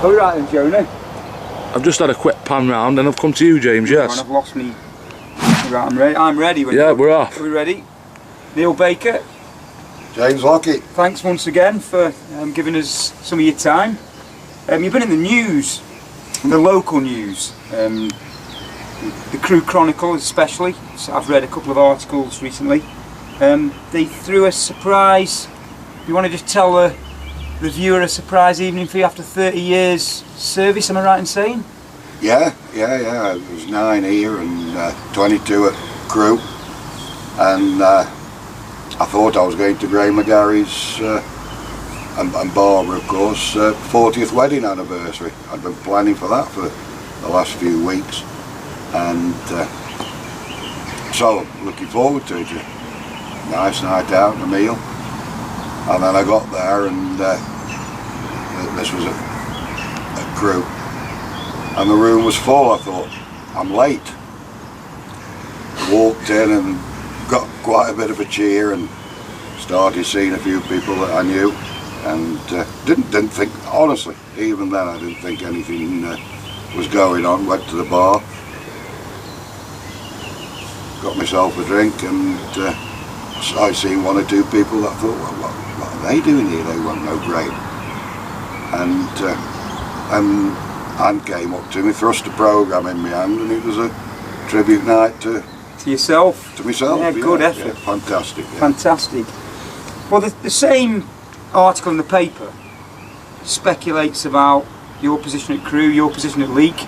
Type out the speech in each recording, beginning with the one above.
All right then, Jonah. I've just had a quick pan round and I've come to you, James, yes. And I've lost me. Right, I'm ready. I'm ready. Yeah, we're off. Are we ready? Neil Baker. James Lockett. Thanks once again for giving us some of your time. You've been in the news, the local news, the Crewe Chronicle especially. So I've read a couple of articles recently. They threw a surprise. You want to just tell the viewer a surprise evening for you after 30 years service, am I right in saying? Yeah. I was 9 here and 22 at Crewe, and I thought I was going to Graham McGarry's and Barbara, of course, 40th wedding anniversary. I'd been planning for that for the last few weeks, and so looking forward to it. Nice night out and a meal, and then I got there and this was at Crewe, and the room was full. I thought, I'm late. Walked in and got quite a bit of a cheer and started seeing a few people that I knew, and didn't think, honestly, even then I didn't think anything was going on. Went to the bar, got myself a drink, and I seen one or two people that I thought, well, what are they doing here? They weren't no great. And Anne came up to me, thrust a programme in my hand, and it was a tribute night to yourself? To myself. Yeah, good effort. Yeah, fantastic. Yeah. Fantastic. Well, the same article in the paper speculates about your position at Crewe, your position at Leek.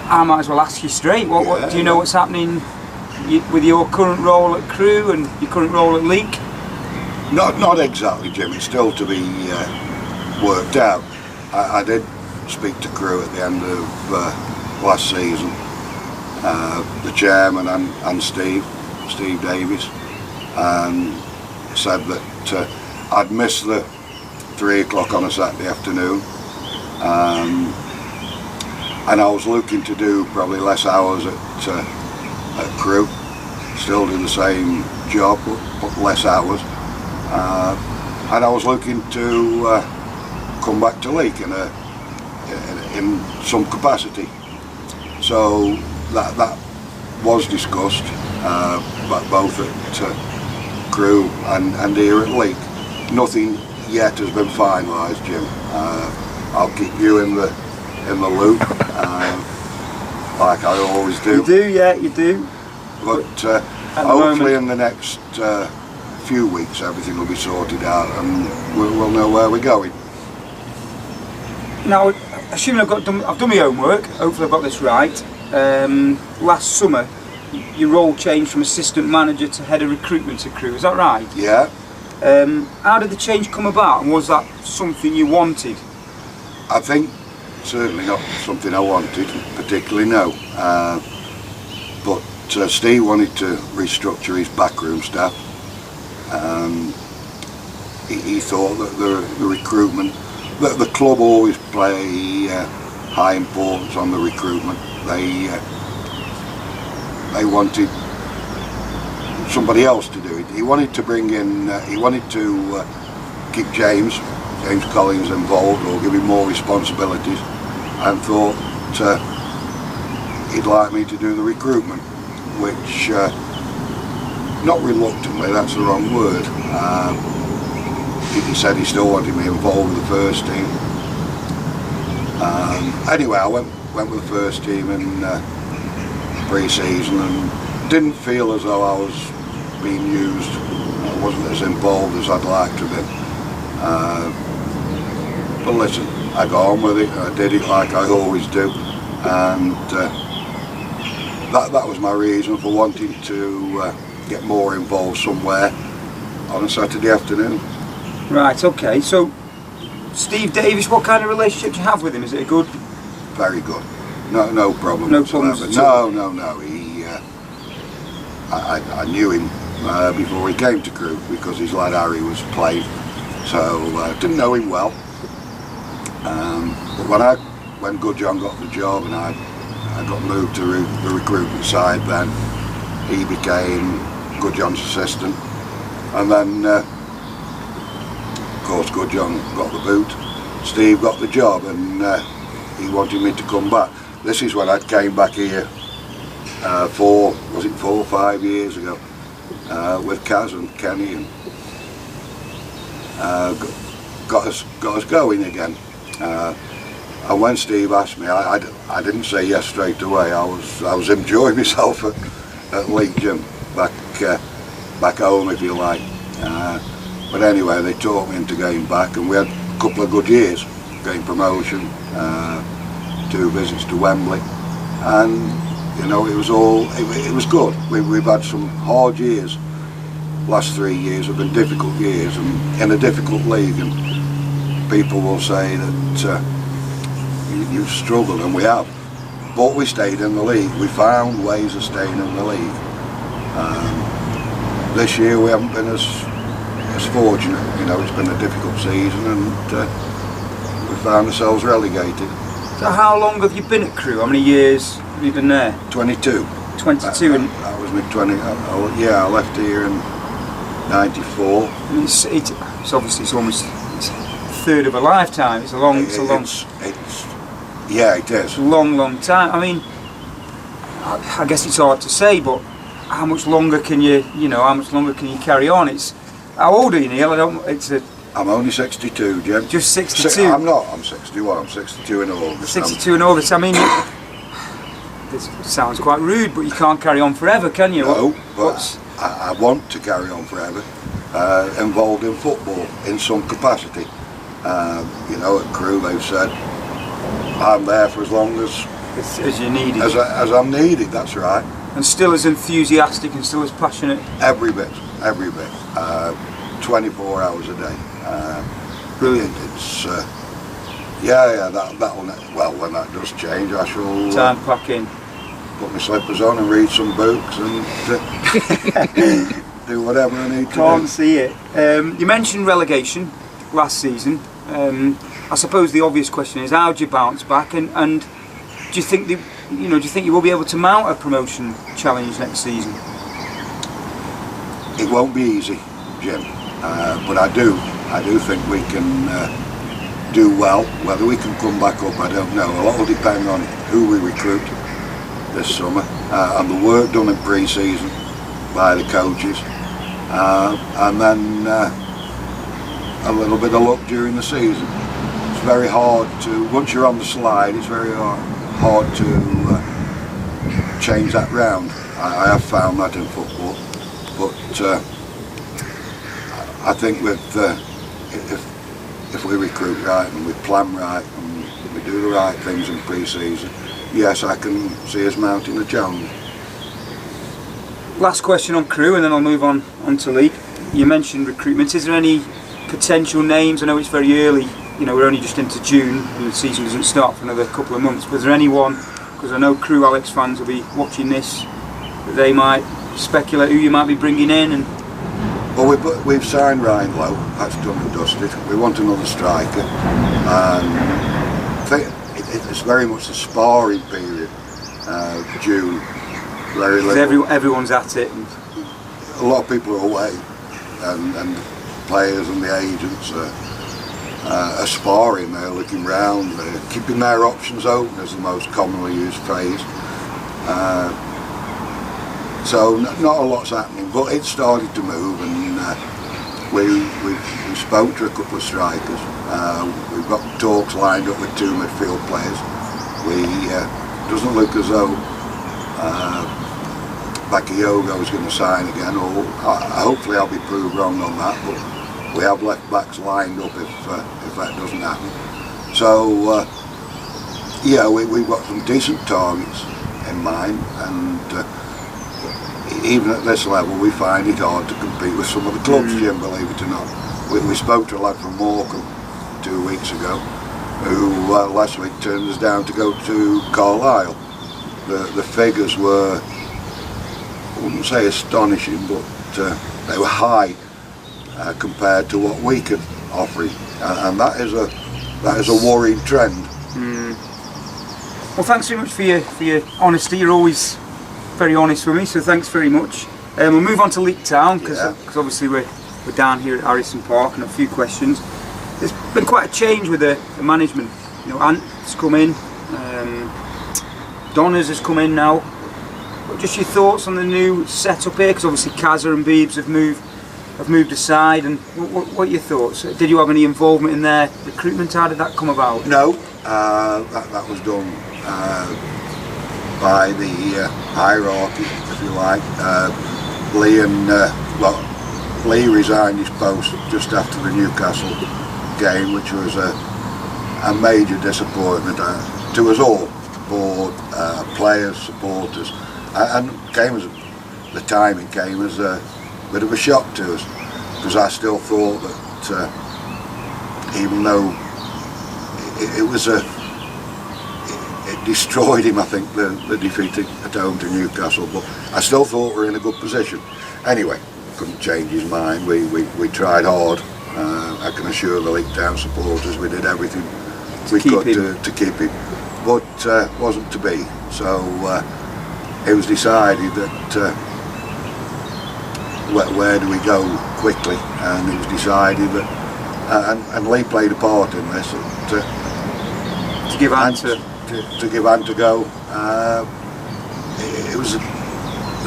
I might as well ask you straight, what do you know what's happening with your current role at Crewe and your current role at Leek? Not exactly, Jim. It's still to be worked out. I did speak to Crewe at the end of last season, the chairman and Steve Davies, and said that I'd missed the 3 o'clock on a Saturday afternoon, and I was looking to do probably less hours at Crewe, still do the same job but less hours, and I was looking to come back to Leek in some capacity. So that was discussed, but both at Crewe and here at Leek. Nothing yet has been finalised, Jim. I'll keep you in the loop, like I always do. You do, yeah, you do. But hopefully in the next few weeks everything will be sorted out and we'll know where we're going. Now, assuming I've done my homework, hopefully I've got this right. Last summer, your role changed from assistant manager to head of recruitment at Crewe, is that right? Yeah. How did the change come about, and was that something you wanted? I think certainly not something I wanted, particularly, no. But Steve wanted to restructure his backroom staff. He thought that the recruitment, that the club always play high importance on the recruitment. They wanted somebody else to do it. He wanted to bring in, he wanted to keep James Collins involved, or give him more responsibilities, and thought he'd like me to do the recruitment, which, not reluctantly, that's the wrong word. He said he still wanted me involved with the first team. Anyway, I went with the first team in pre-season and didn't feel as though I was being used. I wasn't as involved as I'd like to have been. But listen, I got on with it. I did it like I always do, and that was my reason for wanting to get more involved somewhere on a Saturday afternoon. Right. Okay. So, Steve Davies, what kind of relationship do you have with him? Is it a good? Very good. No problem. No problems at all? No. I knew him before he came to Crewe because his lad Harry was playing, so didn't know him well. But when Good John got the job and I got moved to the recruitment side, then he became Good John's assistant, and then of course Good John got the boot, Steve got the job, and he wanted me to come back. This is when I came back here 4 or 5 years ago with Kaz and Kenny, and got us going again. And when Steve asked me, I didn't say yes straight away. I was enjoying myself at Leek Gym back home, if you like. But anyway, they talked me into going back, and we had a couple of good years, getting promotion, 2 visits to Wembley, and you know, it was good. We've had some hard years. Last 3 years have been difficult years, and in a difficult league, and people will say that you've struggled, and we have, but we stayed in the league. We found ways of staying in the league. This year we haven't been as fortunate. You know, it's been a difficult season, and we found ourselves relegated. So how long have you been at Crewe? How many years have you been there? 22. 22. And that was my 20. Yeah, I left here in '94. it's obviously it's almost a third of a lifetime. It's a long. Yeah, it is. Long time. I mean, I guess it's hard to say, but how much longer can how much longer can you carry on? How old are you, Neil? I'm only 62, Jim. Just 62? I'm not, I'm 61, I'm 62 in August. 62 in August, I mean, this sounds quite rude, but you can't carry on forever, can you? No, but I want to carry on forever, involved in football in some capacity. You know, at Crewe they've said, I'm there for as long as you need it. As I'm needed, that's right. And still as enthusiastic and still as passionate? Every bit. 24 hours a day. Brilliant. It's that'll well, when that does change, I shall time packing, put my slippers on and read some books and do whatever I need to do. Can't see it. You mentioned relegation last season. I suppose the obvious question is, how do you bounce back, and do you think you will be able to mount a promotion challenge next season? It won't be easy, Jim, but I do think we can do well. Whether we can come back up, I don't know. A lot will depend on who we recruit this summer, and the work done in pre-season by the coaches, and then a little bit of luck during the season. It's very hard to, once you're on the slide, it's very hard to change that round. I have found that in football, but I think if we recruit right and we plan right and we do the right things in pre-season, yes, I can see us mounting the challenge. Last question on Crewe, and then I'll move on to Leek. You mentioned recruitment. Is there any potential names? I know it's very early, you know, we're only just into June and the season doesn't start for another couple of months, but is there anyone, because I know Crewe Alex fans will be watching this, that they might speculate who you might be bringing in? And well, we've signed Ryan Lowe, that's done and dusted. We want another striker, and it's very much the sparring period, June. Very little. Everyone's at it. And a lot of people are away, and players and the agents are sparring, they're looking round, they're keeping their options open, is the most commonly used phrase. So not a lot's happening, but it's started to move, and we spoke to a couple of strikers. We've got talks lined up with 2 midfield players. Doesn't look as though Bakayoko is going to sign again, or hopefully I'll be proved wrong on that, but we have left backs lined up if that doesn't happen. So yeah, we've got some decent targets in mind, and even at this level we find it hard to compete with some of the clubs, Jim, believe it or not. We spoke to a lad from Morecambe 2 weeks ago who last week turned us down to go to Carlisle. The figures were, I wouldn't say astonishing, but they were high compared to what we could offer, and that is a worrying trend. Well, thanks very much for your honesty. You're always very honest with me, so thanks very much. We'll move on to Leek Town, because obviously we're down here at Harrison Park, and a few questions. there's been quite a change with the management. You know, Ant's come in, Donners has come in now. But just your thoughts on the new setup here, because obviously Kazza and Beebs have moved aside, and what are your thoughts? Did you have any involvement in their recruitment? How did that come about? No, that was done by the hierarchy, if you like. Lee resigned his post just after the Newcastle game, which was a major disappointment to us all, board, players, supporters, and the timing came as a bit of a shock to us, because I still thought that even though it destroyed him, I think, the defeat at home to Newcastle, but I still thought we were in a good position. Anyway, couldn't change his mind. We tried hard. I can assure the Leek Town supporters we did everything we could to keep him, but wasn't to be. So it was decided that where do we go quickly, and it was decided that and Lee played a part in this, to give Ant a go. It was a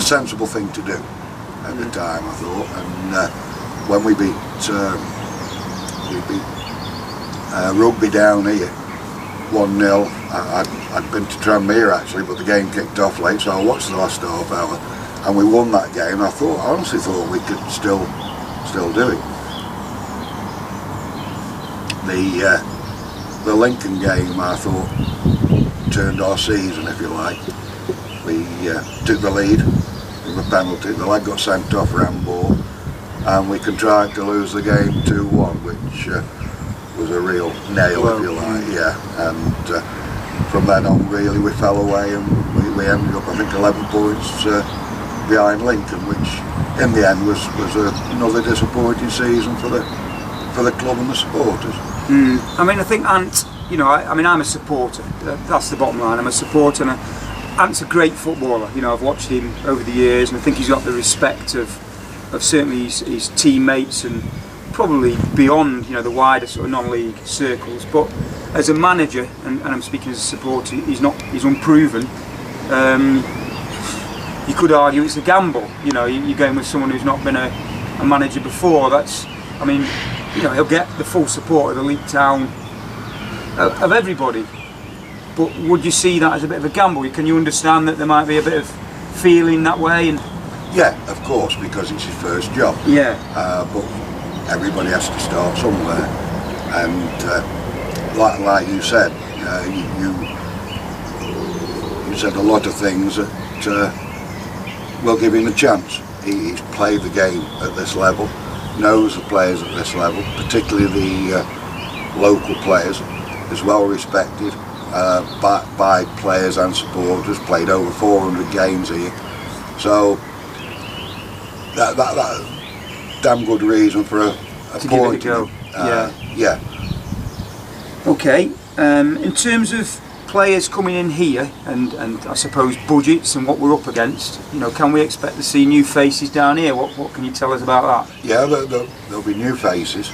sensible thing to do at the time, I thought, and when we beat Rugby down here 1-0, I'd been to Tranmere actually, but the game kicked off late, so I watched the last half hour, and we won that game. I honestly thought we could still do it. The Lincoln game, I thought, turned our season, if you like. We took the lead from a penalty. The lad got sent off handball, and we contrived to lose the game 2-1, which was a real nail, if you like. Yeah, and from then on, really, we fell away, and we ended up, I think, 11 points behind Lincoln, which in the end was another disappointing season for the club and the supporters. I mean, I think Ant, you know, I mean, I'm a supporter. That's the bottom line. I'm a supporter, and Ant's a great footballer. You know, I've watched him over the years, and I think he's got the respect of certainly his teammates, and probably beyond, you know, the wider sort of non-league circles. But as a manager, and I'm speaking as a supporter, he's unproven. You could argue it's a gamble. You know, you're going with someone who's not been a manager before. I mean, you know, he'll get the full support of the Leek Town, of everybody. But would you see that as a bit of a gamble? Can you understand that there might be a bit of feeling that way? And yeah, of course, because it's his first job. Yeah. But everybody has to start somewhere, and like you said, you said a lot of things that will give him a chance. He's played the game at this level, knows the players at this level, particularly the local players, is well respected by players and supporters, played over 400 games here, so that damn good reason for a to give it a go. Yeah. Okay, in terms of players coming in here, and I suppose budgets and what we're up against, you know, can we expect to see new faces down here? What can you tell us about that? Yeah, there'll be new faces.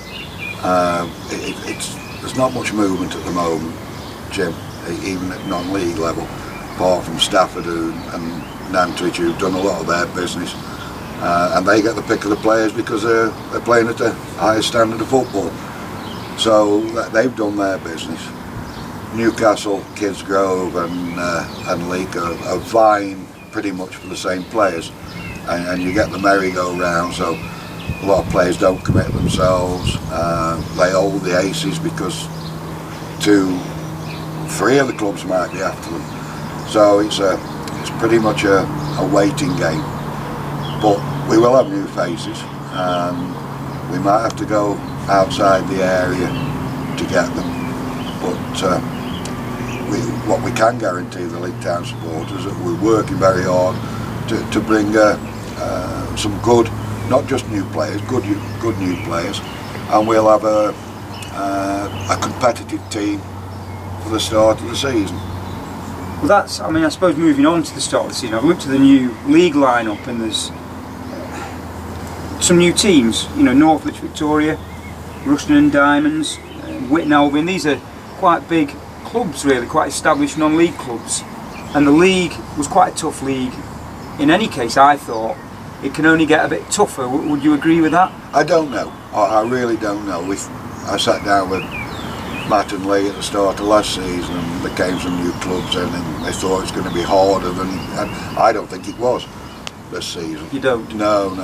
There's not much movement at the moment, Jim, even at non-league level, apart from Stafford and Nantwich, who've done a lot of their business, and they get the pick of the players because they're playing at the highest standard of football. So they've done their business. Newcastle, Kids Grove and Leek are vying pretty much for the same players, and you get the merry-go-round, so a lot of players don't commit themselves. They hold the aces because 2-3 of the clubs might be after them, so it's pretty much a waiting game. But we will have new faces, and we might have to go outside the area to get them, but what we can guarantee the Leek Town supporters is that we're working very hard to bring some good, not just new players, good new players, and we'll have a competitive team for the start of the season. Well, that's, I mean, I suppose moving on to the start of the season, I've looked at the new league lineup, and there's some new teams. You know, Northwich Victoria, Rushden and Diamonds, Whitton Albion. These are quite big clubs, really, quite established non-league clubs. And the league was quite a tough league. In any case, I thought it can only get a bit tougher. Would you agree with that? I don't know. I really don't know. I sat down with Matt and Lee at the start of last season, and there came some new clubs in, and they thought it was going to be harder than. And I don't think it was this season. You don't? No,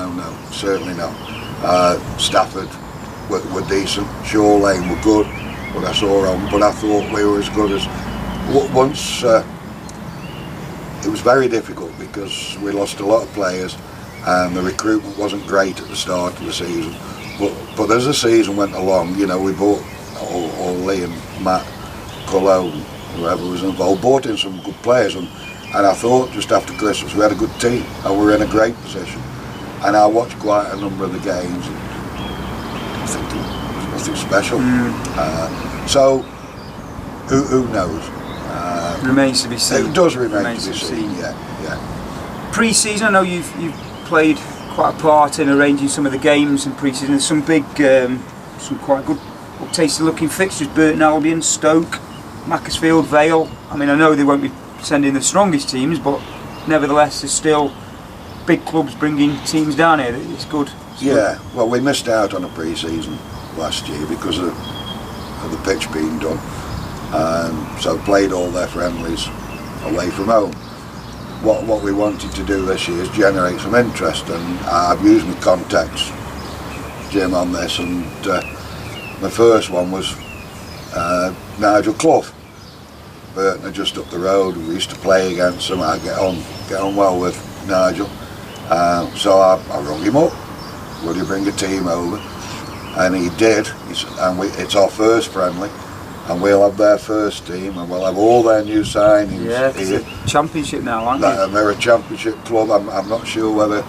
certainly not. Stafford were decent. Shore Lane were good, but I thought we were as good as. Once it was very difficult because we lost a lot of players, and the recruitment wasn't great at the start of the season. But as the season went along, you know, we bought, or Lee and Matt, Cullo, whoever was involved, bought in some good players, and I thought just after Christmas we had a good team and we were in a great position. And I watched quite a number of the games, and I think there was nothing special. So who knows? Remains to be seen. It does remain to be seen. Yeah. Pre-season, I know you've played quite a part in arranging some of the games in pre-season. There's some big, some quite good, tasty looking fixtures. Burton Albion, Stoke, Macclesfield, Vale. I mean, I know they won't be sending the strongest teams, but nevertheless, there's still big clubs bringing teams down here. It's good. Good. Well, we missed out on a pre-season last year because of the pitch being done, and so played all their friendlies away from home. What we wanted to do this year is generate some interest, and I've used my contacts, Jim, on this, and my first one was Nigel Clough. Burton are just up the road. We used to play against them. I get on well with Nigel, so I rung him up. Will you bring a team over? And he did. It's our first friendly, and we'll have their first team, and we'll have all their new signings. Yeah, it's a championship now, aren't they? And they're a championship club. I'm not sure whether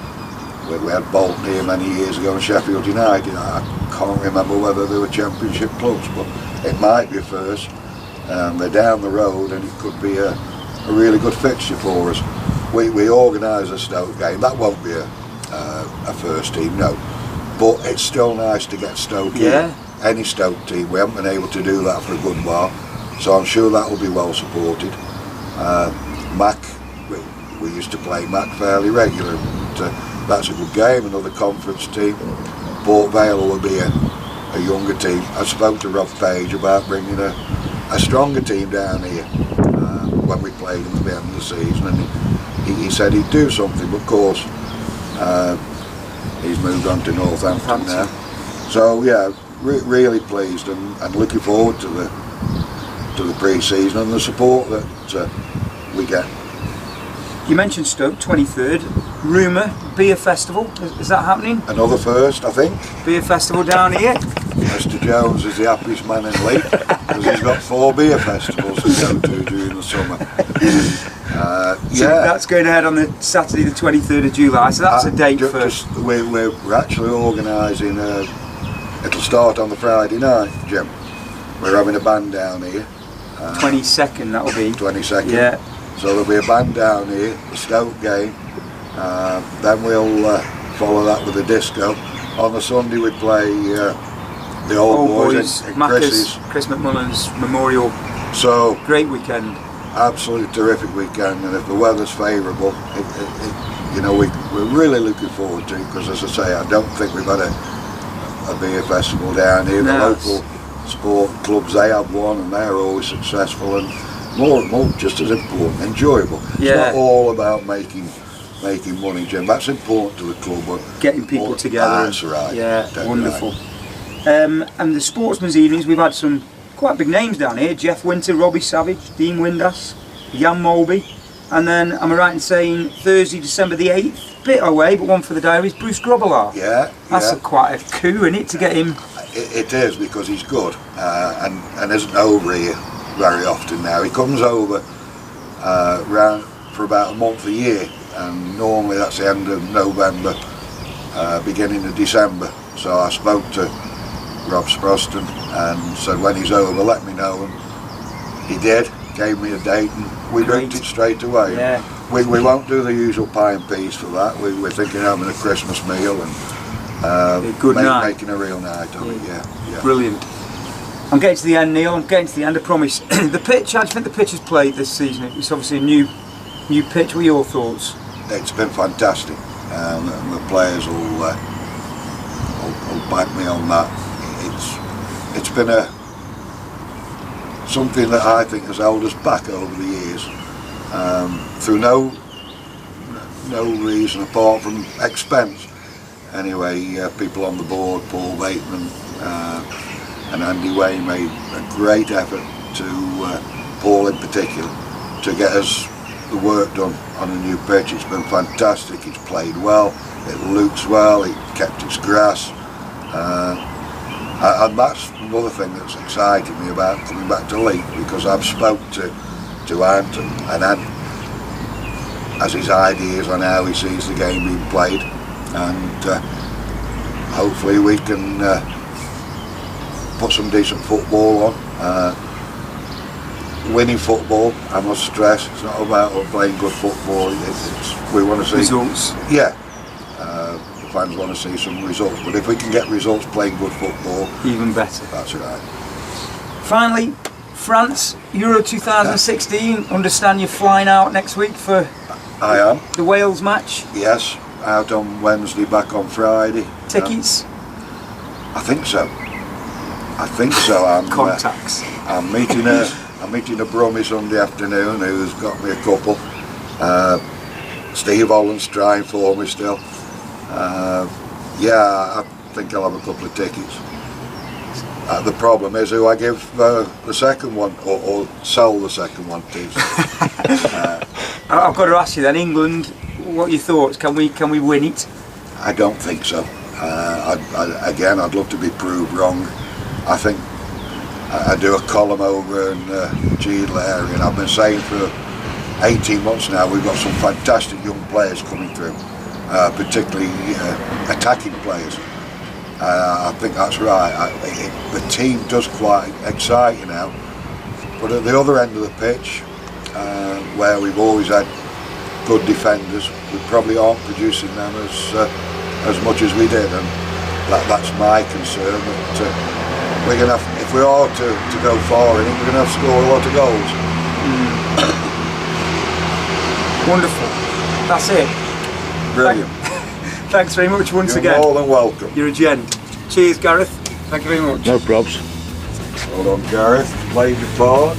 we had Bolton here many years ago and Sheffield United. I can't remember whether they were championship clubs, but it might be a first. They're down the road, and it could be a really good fixture for us. We organise a Stoke game. That won't be a first team, no. But it's still nice to get Stoke in. Any Stoke team. We haven't been able to do that for a good while, so I'm sure that will be well supported. Mac, we used to play Mac fairly regular, but that's a good game. Another conference team. Port Vale will be a younger team. I spoke to Rob Page about bringing a stronger team down here when we played them at the end of the season, and he said he'd do something, but of course he's moved on to Northampton now. So yeah, really pleased and looking forward to the pre-season and the support that we get. You mentioned Stoke, 23rd. Rumour, beer festival, is that happening? Another first, I think. Beer festival down here? Mr Jones is the happiest man in Leek because he's got 4 beer festivals to go to during the summer. So that's going ahead on the Saturday the 23rd of July, so that's a date for... We're actually organising, it'll start on the Friday night, Jim. We're having a band down here. 22nd that'll be. 22nd. Yeah. So there'll be a band down here, the Stoke game. Then we'll follow that with a disco. On the Sunday we play the Old Boys in Chris's. Chris McMullen's Memorial. So great weekend. Absolutely terrific weekend, and if the weather's favourable, you know, we're really looking forward to it, because as I say, I don't think we've had a beer festival down here. The local sport clubs, they have one and they're always successful, and more just as important, enjoyable. It's not all about making money, Jim. That's important to the club, but getting people together. That's right. Yeah, wonderful. Right. And the sportsman's evenings, we've had some quite big names down here. Jeff Winter, Robbie Savage, Dean Windass, Jan Mulby, and then am I right in saying Thursday, December the 8th, bit away, but one for the diaries, Bruce Grobbelaar. Yeah. That's quite a coup, isn't it, to get him? It is, because he's good and isn't over here very often now. He comes over round for about a month a year, and normally that's the end of November, beginning of December. So I spoke to Rob Sproston and said when he's over let me know, and he did, gave me a date, and we booked it straight away. Yeah. We won't do the usual pie and peas for that. We're thinking of having a Christmas meal and a good night. Making a real night of it. Yeah. Brilliant. I'm getting to the end, Neil. I'm getting to the end, I promise. The pitch, how do you think the pitch has played this season? It's obviously a new pitch. What are your thoughts? It's been fantastic. And the players will back me on that. It's been something that I think has held us back over the years, through no reason apart from expense. Anyway, people on the board, Paul Bateman and Andy Way, made a great effort to, Paul in particular, to get us the work done on a new pitch. It's been fantastic. It's played well, it looks well, it kept its grass, and that's another thing that's excited me about coming back to Leek, because I've spoke to Ant, and Ant has his ideas on how he sees the game being played, and hopefully we can put some decent football on. Winning football, I must stress, it's not about playing good football. We want to see results. Yeah, the fans want to see some results, but if we can get results playing good football, even better. That's right. Finally, France, Euro 2016. Understand you're flying out next week for I am. the Wales match. Yes, out on Wednesday, back on Friday. Tickets? I think so. I'm Contacts. I'm meeting a Brummie Sunday afternoon who's got me a couple. Steve Holland's trying for me still. Yeah, I think I'll have a couple of tickets. The problem is who I give the second one, or sell the second one to. I've got to ask you then, England, what are your thoughts? Can we win it? I don't think so. Again, I'd love to be proved wrong. I think I do a column over in Cheadle area, and I've been saying for 18 months now we've got some fantastic young players coming through, particularly attacking players. I think that's right. The team does quite excite you now, but at the other end of the pitch, where we've always had good defenders, we probably aren't producing them as much as we did, and that's my concern. That we're going to have, if we are to go far in it, we're going to have to score a lot of goals. Wonderful. That's it. Brilliant. Thanks very much once You're again. more than welcome. You're a gent. Cheers, Gareth. Thank you very much. No probs. Hold on, Gareth. Played your part.